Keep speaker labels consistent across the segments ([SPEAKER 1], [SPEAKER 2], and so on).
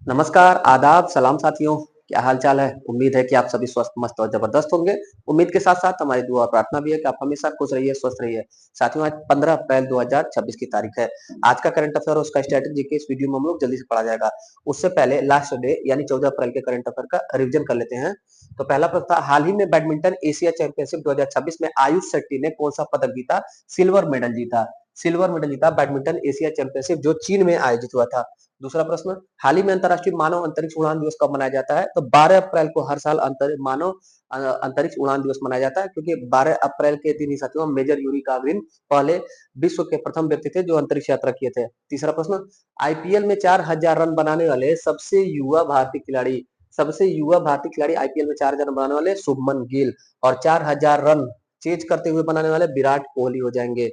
[SPEAKER 1] नमस्कार, आदाब, सलाम साथियों, क्या हाल-चाल है? उम्मीद है कि आप सभी स्वस्थ, मस्त और ज़बरदस्त होंगे। उम्मीद के साथ-साथ हमारी दुआ और प्रार्थना भी है कि आप हमेशा खुश रहिए, स्वस्थ रहिए। साथियों, आज 15 अप्रैल 2026 की तारीख है। आज का करंट अफेयर और उसका स्टैटिक जीके इस वीडियो में हम लोग जल्दी से पढ़ा जाएगा। उससे पहले लास्ट डे यानी 14 अप्रैल के करंट अफेयर का रिवीजन कर लेते हैं। तो पहला प्रश्न था, हाल ही में बैडमिंटन एशिया चैंपियनशिप 2026 में आयुष शेट्टी ने कौन-सा पदक जीता? सिल्वर मेडल जीता। सिल्वर मेडल जीता बैडमिंटन एशिया चैंपियनशिप जो चीन में आयोजित हुआ था। दूसरा प्रश्न, हाल ही में अंतर्राष्ट्रीय मानव अंतरिक्ष उड़ान दिवस कब मनाया जाता है? तो 12 अप्रैल को हर साल अंतरिक्ष उड़ान दिवस मनाया जाता है, क्योंकि 12 अप्रैल के दिन ही साथियों मेजर यूरी गागरिन पहले विश्व के प्रथम व्यक्ति थे जो अंतरिक्ष यात्रा किए थे। तीसरा प्रश्न, आईपीएल में 4000 रन बनाने वाले सबसे युवा भारतीय खिलाड़ी आईपीएल में 4000 रन बनाने वाले शुभमन गिल और 4000 रन चेज करते हुए बनाने वाले विराट कोहली हो जाएंगे।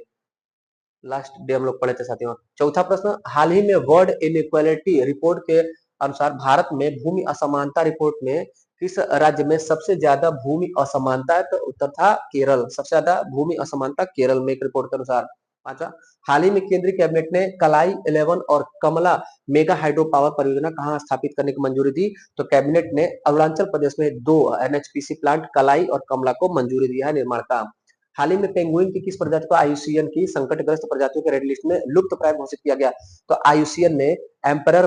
[SPEAKER 1] लास्ट डे हम लोग पढ़े थे साथियों। चौथा प्रश्न, हाल ही में वर्ल्ड इनइक्वालिटी रिपोर्ट के अनुसार भारत में भूमि असमानता रिपोर्ट में किस राज्य में सबसे ज्यादा भूमि असमानता है? तो उत्तर था केरल। सबसे ज्यादा भूमि असमानता केरल में एक रिपोर्ट के अनुसार। पांचवा, हाल ही में केंद्रीय कैबिनेट ने कलाई 11 और कमला मेगा हाइड्रो पावर परियोजना कहाँ स्थापित करने की मंजूरी दी? तो कैबिनेट ने अरुणाचल प्रदेश में दो एनएचपीसी प्लांट कलाई और कमला को मंजूरी दिया है निर्माण का। हाल ही में पेंगुइन की किस प्रजाति को आईयूसीएन की संकटग्रस्त प्रजातियों के रेड लिस्ट में लुप्त प्राय घोषित किया गया? तो आईयूसीएन ने एम्परर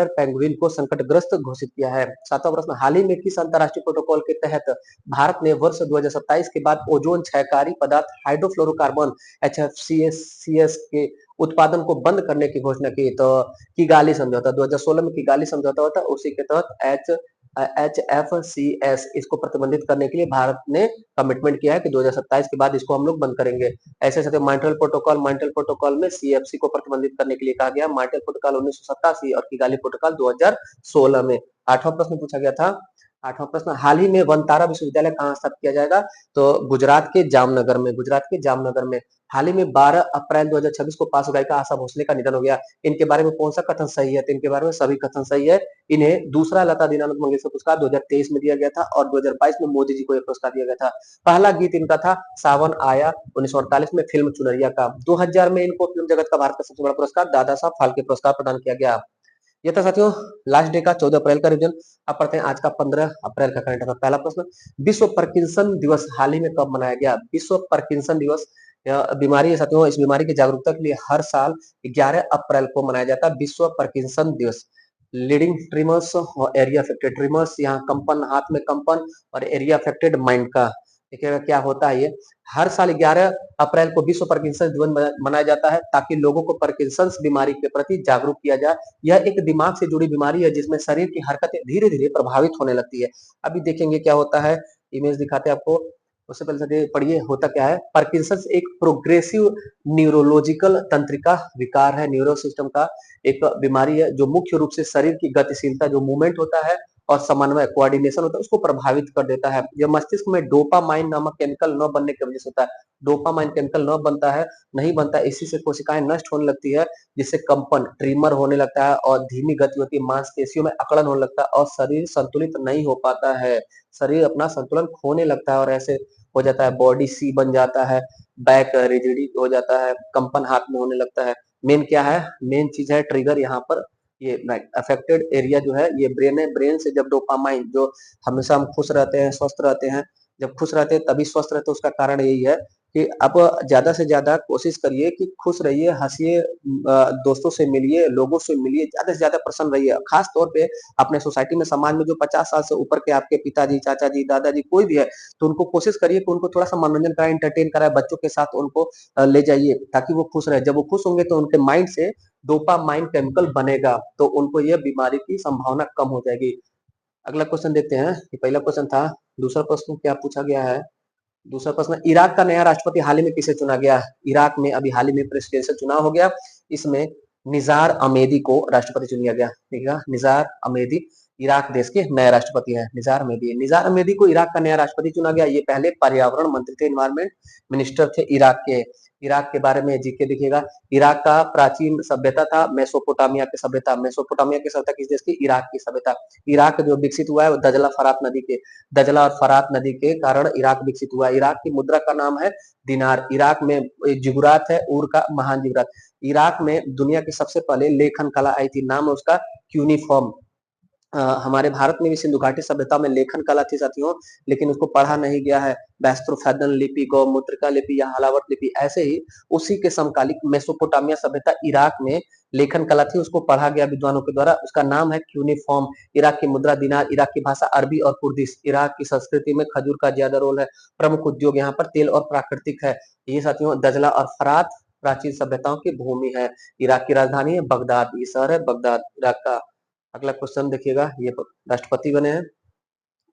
[SPEAKER 1] पेंगुइन को संकटग्रस्त घोषित किया है। सातवां प्रश्न, हाल ही में किस अंतरराष्ट्रीय प्रोटोकॉल के तहत भारत ने वर्ष 2027 के बाद ओजोन क्षयकारी पदार्थ हाइड्रोफ्लोरोकार्बन एचएफसीएस के उत्पादन को बंद करने की घोषणा की? तो किगाली समझौता 2016 में किगाली समझौता हुआ था, उसी के तहत एचएफसीएस इसको प्रतिबंधित करने के लिए भारत ने कमिटमेंट किया है कि 2027 के बाद इसको हम लोग बंद करेंगे। ऐसे साथ मॉन्ट्रियल प्रोटोकॉल में सीएफसी को प्रतिबंधित करने के लिए कहा गया। मॉन्ट्रियल प्रोटोकॉल 1987 और किगाली प्रोटोकॉल 2016 में। आठवां प्रश्न पूछा गया था। आठवां प्रश्न, हाल ही में वनतारा विश्वविद्यालय कहाँ स्थापित किया जाएगा? तो गुजरात के जामनगर में। हाल ही में 12 अप्रैल 2026 को पार्श्व गायिका आशा भोसले का निधन हो गया। इनके बारे में कौन सा कथन सही है? तो इनके बारे में सभी कथन सही है। इन्हें दूसरा लता दीनानाथ मंगेशकर पुरस्कार 2023 में दिया गया था और 2022 में मोदी जी को यह पुरस्कार दिया गया था। पहला गीत इनका था सावन आया 1948 में फिल्म चुनरिया का। 2000 में इनको फिल्म जगत का भारत का सबसे बड़ा पुरस्कार दादा साहब फाल्के पुरस्कार प्रदान किया गया। ये था साथियों लास्ट डे का 14 अप्रैल का रिवीजन। अब पढ़ते हैं आज का 15 अप्रैल का करंट अफेयर। पहला प्रश्न, विश्व पार्किंसन दिवस हाल ही में कब मनाया गया? विश्व पार्किंसन दिवस बीमारी है साथियों, इस बीमारी की जागरूकता के लिए हर साल 11 अप्रैल को मनाया जाता है विश्व पार्किंसन दिवस। लीडिंग ट्रिमर्स और एरिया अफेक्टेड ट्रिमर्स, यहाँ कंपन, हाथ में कंपन और एरिया अफेक्टेड माइंड का। देखिएगा क्या होता है ये। हर साल 11 अप्रैल को विश्व पार्किंसन दिवस मनाया जाता है ताकि लोगों को पार्किंसंस बीमारी के प्रति जागरूक किया जाए। यह एक दिमाग से जुड़ी बीमारी है जिसमें शरीर की हरकतें धीरे-धीरे प्रभावित होने लगती है। अभी देखेंगे क्या होता है, इमेज दिखाते हैं आपको। उससे पहले साथियों पढ़िए होता क्या है। पार्किंसंस एक प्रोग्रेसिव न्यूरोलॉजिकल तंत्रिका विकार है, न्यूरो सिस्टम का एक बीमारी है जो मुख्य रूप से शरीर की गतिशीलता, जो मूवमेंट होता है और समन्वय कोऑर्डिनेशन होता है, उसको प्रभावित कर देता है। यह मस्तिष्क में डोपामाइन नामक केमिकल न बनने की वजह से होता है। डोपामाइन केमिकल न बनता है, नहीं बनता है, इसी से कोशिकाएं नष्ट होने लगती है, जिससे कंपन, ट्रिमर होने लगता है और धीमी गति होती है, मांसपेशियों में अकड़न होने लगता है और शरीर संतुलित नहीं हो पाता है। शरीर अपना संतुलन खोने लगता है और ऐसे हो जाता है, बॉडी सी बन जाता है, बैक रिजिड हो जाता है, कंपन हाथ में होने लगता है। मेन क्या है, मेन चीज है ट्रिगर यहाँ पर। ये अफेक्टेड एरिया जो है ये ब्रेन है। ब्रेन से जब डोपामाइन, जो हमेशा हम खुश रहते हैं, स्वस्थ रहते हैं, जब खुश रहते हैं तभी स्वस्थ रहते हैं, उसका कारण यही है कि आप ज्यादा से ज्यादा कोशिश करिए कि खुश रहिए, हंसिए, दोस्तों से मिलिए, लोगों से मिलिए, ज्यादा से ज्यादा प्रसन्न रहिए। खास तौर पे अपने सोसाइटी में, समाज में जो 50 साल से ऊपर के आपके पिताजी, चाचा जी, दादाजी कोई भी है, तो उनको कोशिश करिए कि उनको थोड़ा सा मनोरंजन कराए, एंटरटेन कराए, बच्चों के साथ उनको ले जाइए ताकि वो खुश रहे। जब वो खुश होंगे तो उनके माइंड से डोपामाइन केमिकल बनेगा, तो उनको यह बीमारी की संभावना कम हो जाएगी। अगला क्वेश्चन देखते हैं। ये पहला क्वेश्चन था। दूसरा प्रश्न क्या पूछा गया है? दूसरा प्रश्न, इराक का नया राष्ट्रपति हाल ही में किसे चुना गया? इराक में अभी हाल ही में प्रेसिडेंशियल चुनाव हो गया, इसमें निजार अमेदी को राष्ट्रपति चुना गया। ठीक है, निजार अमेदी इराक देश के नए राष्ट्रपति हैं निजार मेहदी। निजार मेहदी को इराक का नया राष्ट्रपति चुना गया। ये पहले पर्यावरण मंत्री थे, इन्वायरमेंट मिनिस्टर थे इराक के। इराक के बारे में जीके देखिएगा। इराक का प्राचीन सभ्यता था मेसोपोटामिया की सभ्यता। मेसोपोटामिया की सभ्यता किस देश की? इराक की सभ्यता। इराक जो विकसित हुआ है वो दजला फरात नदी के, दजला और फरात नदी के कारण इराक विकसित हुआ। इराक की मुद्रा का नाम है दिनार। इराक में जिगुरात है, ऊर का महान जिगुरात। इराक में दुनिया की सबसे पहले लेखन कला आई थी, नाम है उसका क्यूनिफॉर्म। हमारे भारत में भी सिंधु घाटी सभ्यता में लेखन कला थी साथियों, लेकिन उसको पढ़ा नहीं गया है। बैस्त्रोफैदन लिपि, गौमुद्रिका लिपि या हलावत लिपि, ऐसे ही उसी के समकालिक मेसोपोटामिया सभ्यता इराक में लेखन कला थी, उसको पढ़ा गया विद्वानों के द्वारा। उसका नाम है क्यूनिफॉर्म। इराक की मुद्रा दिनार। इराक की भाषा अरबी और कुर्दिश। इराक की संस्कृति में खजूर का ज्यादा रोल है। प्रमुख उद्योग यहाँ पर तेल और प्राकृतिक है। ये साथियों दजला और फरात प्राचीन सभ्यताओं की भूमि है। इराक की राजधानी है बगदाद। ये शहर है बगदाद इराक का। अगला क्वेश्चन देखिएगा, ये राष्ट्रपति बने हैं।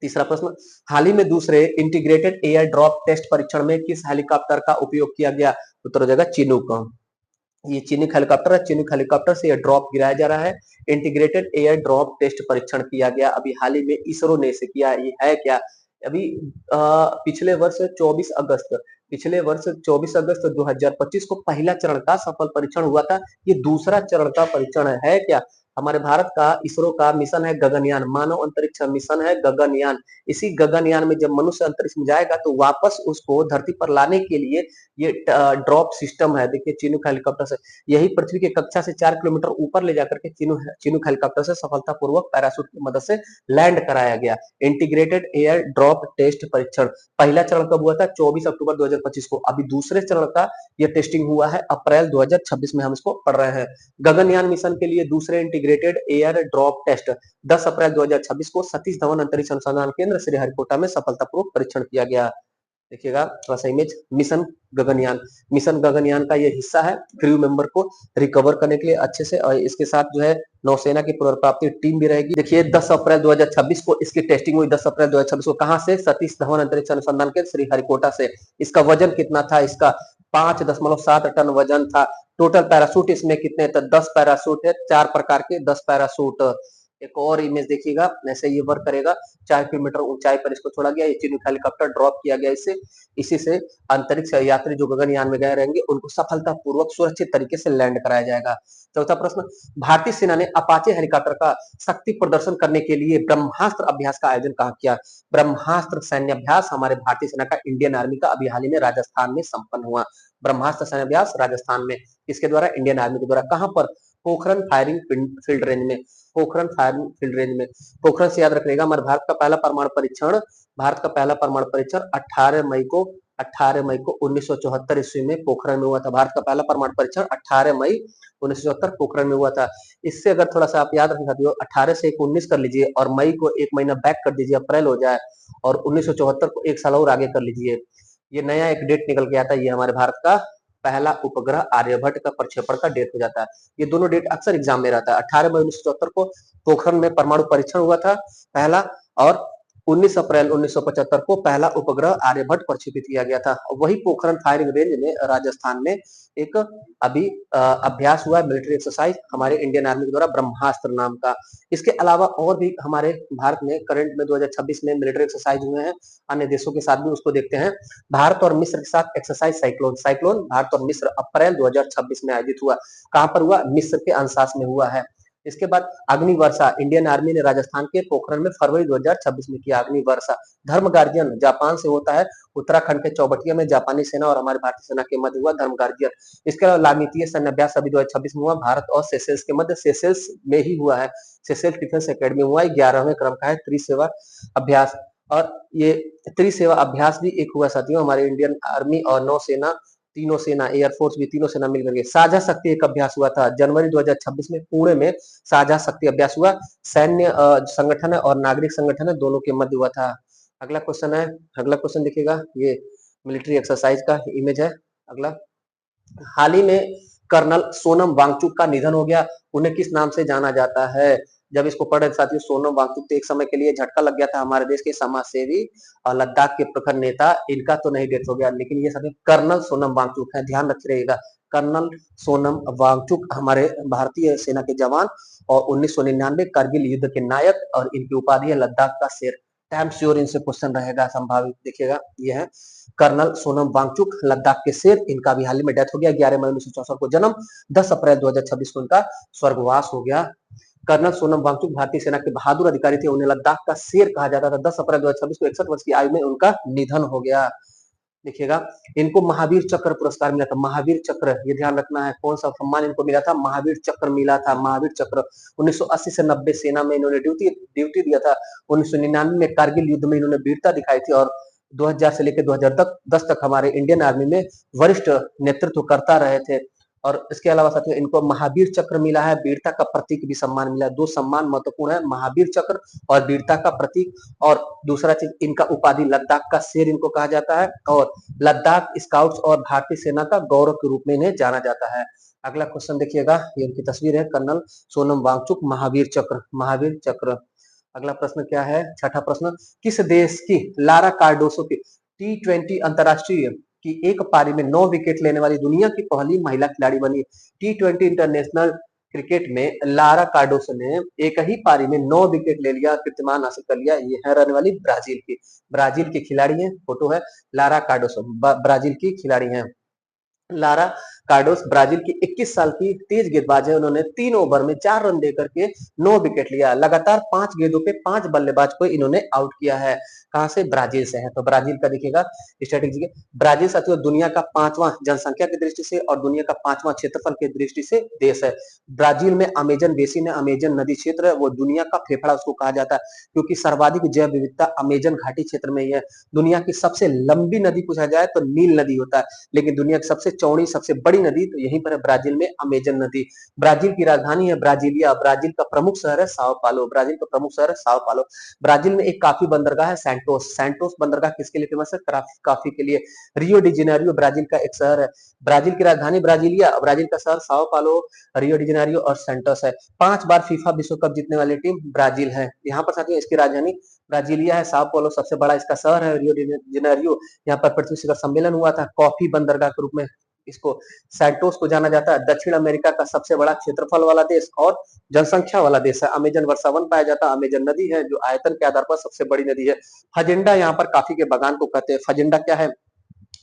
[SPEAKER 1] तीसरा प्रश्न, हाल ही में दूसरे इंटीग्रेटेड एयर ड्रॉप टेस्ट परीक्षण में किस हेलीकॉप्टर का उपयोग किया गया? उत्तर हो जाएगा चिनूक। ये चिनूक हेलीकॉप्टर है। चिनूक हेलीकॉप्टर से यह ड्रॉप गिराया जा रहा है। इंटीग्रेटेड एयर ड्रॉप टेस्ट परीक्षण किया गया अभी हाल ही में इसरो ने इसे किया। ये है क्या? अभी पिछले वर्ष 24 अगस्त 2025 को पहला चरण का सफल परीक्षण हुआ था। ये दूसरा चरण का परीक्षण है क्या? हमारे भारत का इसरो का मिशन है गगनयान, मानव अंतरिक्ष मिशन है गगनयान। इसी गगनयान में जब मनुष्य अंतरिक्ष में जाएगा तो वापस उसको धरती पर लाने के लिए ये ड्रॉप सिस्टम है। देखिए चिनूक हेलीकॉप्टर से यही पृथ्वी की कक्षा से 4 किलोमीटर ऊपर ले जाकर के चिनूक हेलीकॉप्टर से सफलतापूर्वक पैराशूट की मदद से लैंड कराया गया। इंटीग्रेटेड एयर ड्रॉप टेस्ट परीक्षण पहला चरण कब हुआ था? 24 अक्टूबर 2025 को। अभी दूसरे चरण का ये टेस्टिंग हुआ है अप्रैल 2026 में, हम इसको पढ़ रहे हैं। गगनयान मिशन के लिए दूसरे इंटीग्रेटेड एयर ड्रॉप टेस्ट 10 अप्रैल 2026 को सतीश धवन अंतरिक्ष अनुसंधान केंद्र श्रीहरिकोटा में सफलतापूर्वक परीक्षण किया गया। देखिएगा थोड़ा सा इमेज, मिशन गगनयान का ये हिस्सा है क्रू मेंबर को रिकवर करने के लिए अच्छे से, और इसके साथ जो है नौसेना की पुनर्प्राप्ति टीम भी रहेगी। देखिए 10 अप्रैल 2026 को इसकी टेस्टिंग हुई। 10 अप्रैल 2026 को कहां से? सतीश धवन अंतरिक्ष अनुसंधान केंद्र श्रीहरिकोटा से। इसका वजन कितना था? इसका 5.7 टन वजन था। टोटल पैराशूट इसमें कितने? तो 10 पैराशूट है, 4 प्रकार के 10 पैराशूट। एक और इमेज देखिएगा, ऐसे ये वर्क करेगा। 4 किलोमीटर ऊंचाई पर इसको छोड़ा गया। ये चिनूक हेलीकॉप्टर ड्रॉप किया गया इससे। इसी से अंतरिक्ष यात्री जो गगनयान में गए रहेंगे उनको सफलतापूर्वक सुरक्षित तरीके से लैंड कराया जाएगा। चौथा प्रश्न, भारतीय सेना ने अपाचे हेलीकॉप्टर का शक्ति प्रदर्शन करने के लिए ब्रह्मास्त्र अभ्यास का आयोजन कहाँ किया? ब्रह्मास्त्र सैन्य अभ्यास हमारे भारतीय सेना का, इंडियन आर्मी का अभी हाल ही में राजस्थान में संपन्न हुआ। ब्रह्मास्त्र सैन्य अभ्यास राजस्थान में किसके द्वारा? इंडियन आर्मी के द्वारा। कहां पर? पोखरण फायरिंग फील्ड रेंज में। पोखरण फायरिंग फील्ड रेंज में। पोखरण से याद रखिएगा, हमारे भारत का पहला परमाणु परीक्षण 18 मई को 1974 ईस्वी में पोखरण में हुआ था। भारत का पहला परमाणु परीक्षण 18 मई 1974 पोखरण में हुआ था। इससे अगर थोड़ा सा आप याद रखना साथियों, 18 से 19 कर लीजिए और मई को 1 महीना बैक कर दीजिए, अप्रैल हो जाए, और 1974 को 1 साल और आगे कर लीजिए। ये नया एक डेट निकल के आता है। ये हमारे भारत का पहला उपग्रह आर्यभट्ट का प्रक्षेपण का डेट हो जाता है। ये दोनों डेट अक्सर एग्जाम में रहता है। 18 मई 1974 को पोखरण में परमाणु परीक्षण हुआ था पहला, और 19 अप्रैल 1975 को पहला उपग्रह आर्यभट्ट प्रक्षेपित किया गया था। वही पोखरण फायरिंग रेंज में राजस्थान में एक अभी अभ्यास हुआ है, मिलिट्री एक्सरसाइज हमारे इंडियन आर्मी के द्वारा, ब्रह्मास्त्र नाम का। इसके अलावा और भी हमारे भारत में करंट में 2026 में मिलिट्री एक्सरसाइज हुए हैं अन्य देशों के साथ भी, उसको देखते हैं। भारत और मिस्र के साथ एक्सरसाइज साइक्लोन भारत और मिस्र अप्रैल 2026 में आयोजित हुआ। कहां पर हुआ? मिस्र के अंशास में हुआ है। इसके बाद अग्नि वर्षा इंडियन आर्मी ने राजस्थान के पोखरण में फरवरी 2026 में किया अग्नि वर्षा। धर्म गार्जियन जापान से होता है, उत्तराखंड के चौबटिया में जापानी सेना और हमारे भारतीय सेना के मध्य हुआ धर्म गार्जियन। इसके अलावा लामितीय सैन्य अभ्यास अभी 2026 में हुआ भारत और सेशेल्स के मध्य, सेशेल्स में ही हुआ है। सेशेल्स डिफेंस एकेडमी हुआ है, 11वें क्रम का है त्रिसेवा अभ्यास। और ये त्रिसेवा अभ्यास भी एक हुआ साथियों, हमारे इंडियन आर्मी और नौसेना, तीनों सेना, एयरफोर्स भी, तीनों सेना मिलकर के साझा शक्ति एक अभ्यास हुआ था जनवरी 2026 में पुणे में। साझा शक्ति अभ्यास हुआ, सैन्य संगठन है और नागरिक संगठन है, दोनों के मध्य हुआ था। अगला क्वेश्चन है, अगला क्वेश्चन देखिएगा, ये मिलिट्री एक्सरसाइज का इमेज है। अगला, हाल ही में कर्नल सोनम वांगचुक का निधन हो गया। उन्हें किस नाम से जाना जाता है? जब इसको पढ़े साथियों, सोनम वांगचुक तो एक समय के लिए झटका लग गया था, हमारे देश के समाज सेवी और लद्दाख के प्रखर नेता। इनका तो नहीं डेथ हो गया, लेकिन ये साथियों कर्नल सोनम वांगचुक है, ध्यान रखिएगा। कर्नल सोनम वांगचुक हमारे भारतीय सेना के जवान और 1999 कारगिल युद्ध के नायक, और इनकी उपाधि है लद्दाख का शेर। टाइम श्योर इनसे क्वेश्चन रहेगा संभावित। देखिएगा ये है कर्नल सोनम वांगचुक, लद्दाख के शेर। इनका भी हाल ही में डेथ हो गया, 11 मई 1964 को जन्म, 10 अप्रैल 2026 को इनका स्वर्गवास हो गया। कर्नल सोनम वांगचुक भारतीय सेना के बहादुर अधिकारी थे, उन्हें लद्दाख का शेर कहा जाता था। 10 अप्रैल 2026 को 61 वर्ष की आयु में उनका निधन हो गया। देखिएगा इनको महावीर चक्र पुरस्कार मिला था। महावीर चक्र, ये ध्यान रखना है, कौन सा सम्मान इनको मिला था? महावीर चक्र मिला था। महावीर चक्र 1980 से 90 सेना में इन्होंने ड्यूटी दिया था। 1999 में कारगिल युद्ध में इन्होंने वीरता दिखाई थी, और 2000 से लेकर 2010 तक हमारे इंडियन आर्मी में वरिष्ठ नेतृत्व करता रहे थे। और इसके अलावा साथियों इनको महावीर चक्र मिला है, वीरता का प्रतीक भी सम्मान मिला है। दो सम्मान महत्वपूर्ण है, महावीर चक्र और वीरता का प्रतीक। और दूसरा चीज, इनका उपाधि लद्दाख का शेर इनको कहा जाता है, और लद्दाख स्काउट्स और भारतीय सेना का गौरव के रूप में इन्हें जाना जाता है। अगला क्वेश्चन देखिएगा, ये इनकी तस्वीर है, कर्नल सोनम वांगचुक, महावीर चक्र, महावीर चक्र। अगला प्रश्न क्या है? छठा प्रश्न, किस देश की लारा कार्डोसो की T20 अंतरराष्ट्रीय की एक पारी में 9 विकेट लेने वाली दुनिया की पहली महिला खिलाड़ी बनी? T20 इंटरनेशनल क्रिकेट में लारा कार्डोसो ने एक ही पारी में 9 विकेट ले लिया, कीर्तिमान हासिल कर लिया। ये है रहने वाली ब्राजील की खिलाड़ी है, फोटो है लारा कार्डोसो, ब्राजील की खिलाड़ी है। लारा कार्डोस ब्राजील की 21 साल की तेज गेंदबाज है। उन्होंने 3 ओवर में 4 रन देकर के 9 विकेट लिया। लगातार 5 गेंदों पे 5 बल्लेबाज को इन्होंने आउट किया है। कहां से? ब्राजील से है। तो ब्राजील का देखिएगा स्ट्रेटेजी। ब्राजील साथियों दुनिया का 5वां जनसंख्या की दृष्टि से और दुनिया का 5वां क्षेत्रफल की दृष्टि से देश है। ब्राजील में अमेजन बेसिन है, अमेजन नदी क्षेत्र है, वो दुनिया का फेफड़ा उसको कहा जाता है, क्योंकि सर्वाधिक जैव विविधता अमेजन घाटी क्षेत्र में ही है। दुनिया की सबसे लंबी नदी पूछा जाए तो नील नदी होता है, लेकिन दुनिया की सबसे चौड़ी सबसे बड़ी नदी तो यहीं पर है, ब्राजील में अमेजन नदी। ब्राजील की राजधानी है ब्राजीलिया। ब्राजील का प्रमुख शहर है साओ पालो। ब्राजील का प्रमुख शहर है साओ पालो। ब्राजील में एक काफी बंदरगाह है सैंटोस। सैंटोस बंदरगाह किसके लिए फेमस है? काफी के लिए। रियो डी जेनेरियो ब्राजील का एक शहर है। ब्राजील की राजधानी ब्राजीलिया, ब्राजील का शहर साओ पालो, रियो डी जेनेरियो और सैंटोस है। 5 बार फीफा विश्व कप जीतने वाली टीम ब्राजील है। यहाँ पर साथियों इसकी राजधानी ब्राजीलिया है, साओ पालो सबसे बड़ा इसका शहर है, रियो डी जेनेरियो यहाँ पर पृथ्वी शिखर सम्मेलन हुआ था, कॉफी बंदरगाह के रूप में इसको सैंटोस को जाना जाता है। दक्षिण अमेरिका का सबसे बड़ा क्षेत्रफल वाला देश और जनसंख्या वाला देश है। अमेजन वर्षावन पाया जाता है। अमेजन नदी है जो आयतन के आधार पर सबसे बड़ी नदी है। फजेंडा यहाँ पर काफी के बागान को कहते हैं। फजेंडा क्या है?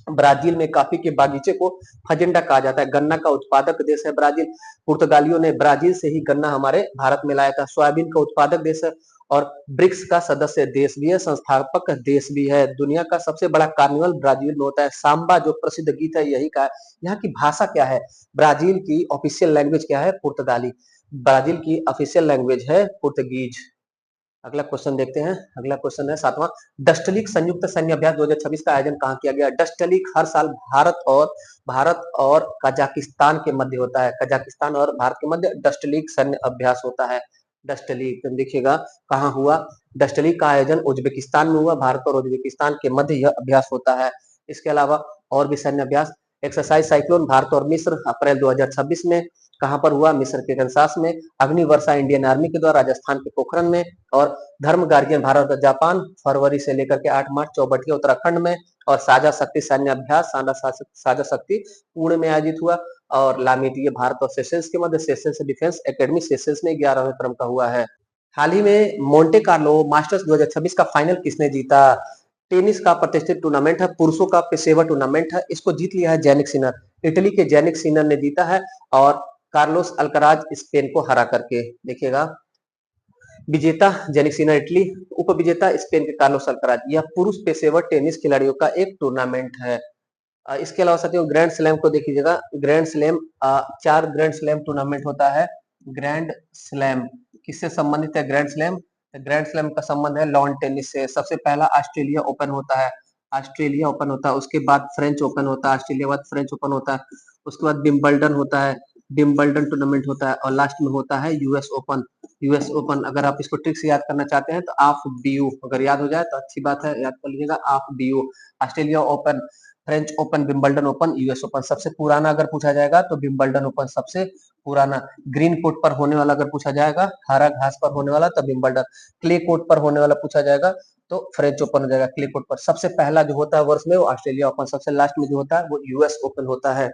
[SPEAKER 1] ब्राजील में काफी के बागीचे को फजेंडा कहा जाता है। गन्ना का उत्पादक देश है ब्राजील। पुर्तगालियों ने ब्राजील से ही गन्ना हमारे भारत में लाया था। सोयाबीन का उत्पादक देश है और ब्रिक्स का सदस्य देश भी है, संस्थापक देश भी है। दुनिया का सबसे बड़ा कार्निवल ब्राजील में होता है। सांबा जो प्रसिद्ध गीत है यही का। यहाँ की भाषा क्या है? ब्राजील की ऑफिशियल लैंग्वेज क्या है? पुर्तगाली। ब्राजील की ऑफिशियल लैंग्वेज है पुर्तगीज। अगला क्वेश्चन देखते हैं। अगला क्वेश्चन है 7वां, डस्टलीक संयुक्त सैन्य अभ्यास 2026 का आयोजन कहाँ किया गया? डस्टलीक हर साल भारत और कजाकिस्तान के मध्य होता है। कजाकिस्तान और भारत के मध्य डस्टलीक सैन्य अभ्यास होता है। डस्टलीक देखिएगा कहाँ हुआ? डस्टलीक का आयोजन उज्बेकिस्तान में हुआ। भारत और उज्बेकिस्तान के मध्य यह अभ्यास होता है। इसके अलावा और भी सैन्य अभ्यास, एक्सरसाइज साइक्लोन भारत और मिस्र अप्रैल 2026 में कहां पर हुआ? मिस्र के कंसास में। अग्नि वर्षा इंडियन आर्मी के द्वारा राजस्थान के पोखरन में। और धर्म गार्जियन भारत और जापान फरवरी से लेकर के 8 मार्च चौबटिया उत्तराखंड में। और साझा शक्ति सैन्य अभ्यास साझा शक्ति पुणे में आयोजित हुआ। और लामिटिये भारत और सेशल्स के मध्य सेशल्स डिफेंस एकेडमी सेशल्स में 11वें क्रम का हुआ है। हाल ही में मोंटे कार्लो मास्टर्स 2026 का फाइनल किसने जीता? टेनिस का प्रतिष्ठित टूर्नामेंट है, पुरुषों का पेशेवर टूर्नामेंट है। इसको जीत लिया है जैनिक सिनर। इटली के जैनिक सिनर ने जीता है और कार्लोस अल्कराज स्पेन को हरा करके। देखिएगा विजेता जैनिक सिनर इटली, उप विजेता स्पेन के कार्लोस अल्कराज। यह पुरुष पेशेवर टेनिस खिलाड़ियों का एक टूर्नामेंट है। इसके अलावा साथियों ग्रैंड स्लैम को देख लीजिएगा। Grand slam 4 grand slam tournament होता है। ग्रैंड स्लैम किससे संबंधित है? ग्रैंड स्लैम, ग्रैंड स्लैम का संबंध है लॉन टेनिस से। सबसे पहला ऑस्ट्रेलिया ओपन होता है। ऑस्ट्रेलिया ओपन होता है, उसके बाद फ्रेंच ओपन होता है, ऑस्ट्रेलिया बाद फ्रेंच ओपन होता है, उसके बाद विंबलडन होता है, विंबलडन टूर्नामेंट होता है, और लास्ट में होता है यूएस ओपन। यूएस ओपन अगर आप इसको ट्रिक से याद करना चाहते हैं तो आप बीयू, अगर याद हो जाए तो अच्छी बात है, याद कर लीजिएगा आप बीयू। Australia Open, French Open, Wimbledon Open, US Open. सबसे पुराना अगर पूछा जाएगा तो विंबलडन ओपन सबसे पुराना। ग्रीन कोर्ट पर होने वाला अगर पूछा जाएगा, हरा घास पर होने वाला तो विंबलडन। क्ले कोर्ट पर होने वाला पूछा जाएगा तो फ्रेंच ओपन हो जाएगा। क्ले कोर्ट पर सबसे पहला जो होता है वर्ष में वो ऑस्ट्रेलिया ओपन, सबसे लास्ट में जो होता है वो यूएस ओपन होता है।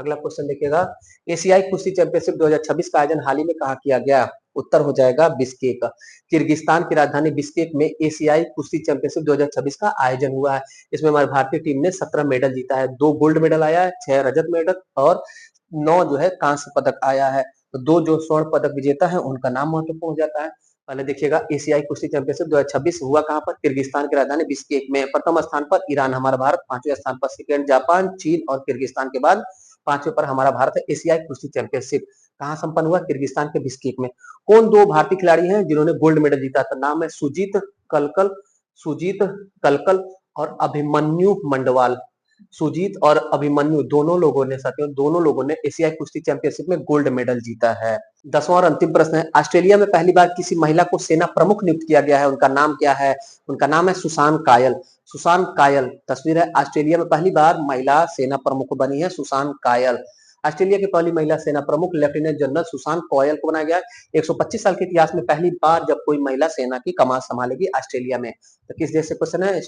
[SPEAKER 1] अगला क्वेश्चन देखिएगा, एशियाई कुश्ती चैंपियनशिप 2026 का आयोजन हाल ही में कहाँ किया गया? उत्तर हो जाएगा बिश्केक। किर्गिस्तान की राजधानी बिश्केक में एशियाई कुश्ती चैंपियनशिप 2026 का आयोजन हुआ है। इसमें हमारी भारतीय टीम ने 17 मेडल जीता है, 2 गोल्ड मेडल आया है, 6 रजत मेडल और 9 जो है कांस्य पदक आया है। तो 2 जो स्वर्ण पदक विजेता है उनका नाम महत्वपूर्ण हो जाता है। पहले देखिएगा, एशियाई कुश्ती चैंपियनशिप 2026 हुआ कहाँ पर? किर्गिस्तान की राजधानी बिश्केक में। प्रथम स्थान पर ईरान हमारा भारत, 5वें स्थान पर सेकंड जापान, चीन और किर्गिस्तान के बाद 5वें पर हमारा भारत है। एशियाई कुश्ती चैंपियनशिप कहाँ संपन्न हुआ? किर्गिस्तान के बिश्केक में। कौन 2 भारतीय खिलाड़ी हैं जिन्होंने गोल्ड मेडल जीता? तो नाम है कलकल सुजीत कलकल और अभिमन्यु मंडवाल। सुजीत और अभिमन्यु दोनों लोगों ने साथियों, दोनों लोगों ने एशियाई कुश्ती चैंपियनशिप में गोल्ड मेडल जीता है। 10वां और अंतिम प्रश्न है, ऑस्ट्रेलिया में पहली बार किसी महिला को सेना प्रमुख नियुक्त किया गया है, उनका नाम क्या है? उनका नाम है सुसान कायल। सुसान कायल तस्वीर है, ऑस्ट्रेलिया में पहली बार महिला सेना प्रमुख बनी है सुसान कायल। ऑस्ट्रेलिया की पहली महिला सेना प्रमुख लेफ्टिनेंट जनरल सुसान कायल को बनाया गया। 125 साल के इतिहास में पहली बार जब कोई महिला सेना की कमान संभालेगी ऑस्ट्रेलिया में। तो किस देश से क्वेश्चन है?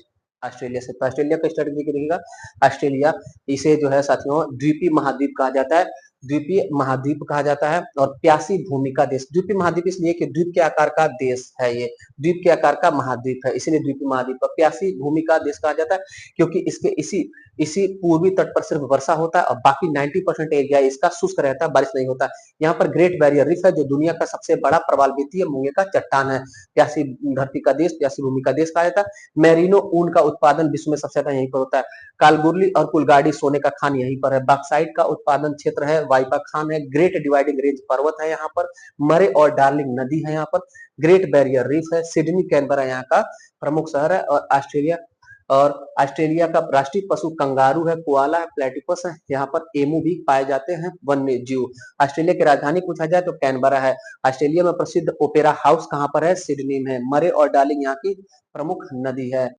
[SPEAKER 1] ऑस्ट्रेलिया से। तो ऑस्ट्रेलिया का स्ट्रेटेजी देखिएगा, ऑस्ट्रेलिया इसे जो है साथियों द्वीपीय महाद्वीप कहा जाता है, द्वीपीय महाद्वीप कहा जाता है और प्यासी भूमि का देश। द्वीपीय महाद्वीप इसलिए कि द्वीप के आकार का देश है, ये द्वीप के आकार का महाद्वीप है, इसीलिए द्वीपीय महाद्वीप का प्यासी भूमि का देश कहा जाता है, क्योंकि इसके इसी इसी पूर्वी तट पर सिर्फ वर्षा होता है और बाकी 90% एरिया इसका शुष्क रहता है, बारिश नहीं होता। यहाँ पर ग्रेट बैरियर रीफ है जो दुनिया का सबसे बड़ा प्रवाल भित्तीय मूंगे का चट्टान है। प्यासी धरती का देश, प्यासी भूमि का देश कहा जाता है। मेरिनो ऊन का उत्पादन विश्व में सबसे ज्यादा यहीं पर होता है। कालगुरली और कुलगाड़ी सोने का खान यहीं पर है। बॉक्साइट का उत्पादन क्षेत्र है, वाइपा खान है। ग्रेट डिवाइडिंग रेंज पर्वत है यहाँ पर। मरे और डार्लिंग नदी है यहाँ पर। ग्रेट बैरियर रीफ है। सिडनी कैनबरा यहाँ का प्रमुख शहर है। और ऑस्ट्रेलिया का राष्ट्रीय पशु कंगारू है, कोआला है, प्लेटिपस है। यहाँ पर एमू भी पाए जाते हैं, वन्य जीव। ऑस्ट्रेलिया की राजधानी पूछा जाए तो कैनबरा है। ऑस्ट्रेलिया में प्रसिद्ध ओपेरा हाउस कहाँ पर है? सिडनी में। मरे और डार्लिंग यहाँ की प्रमुख नदी है।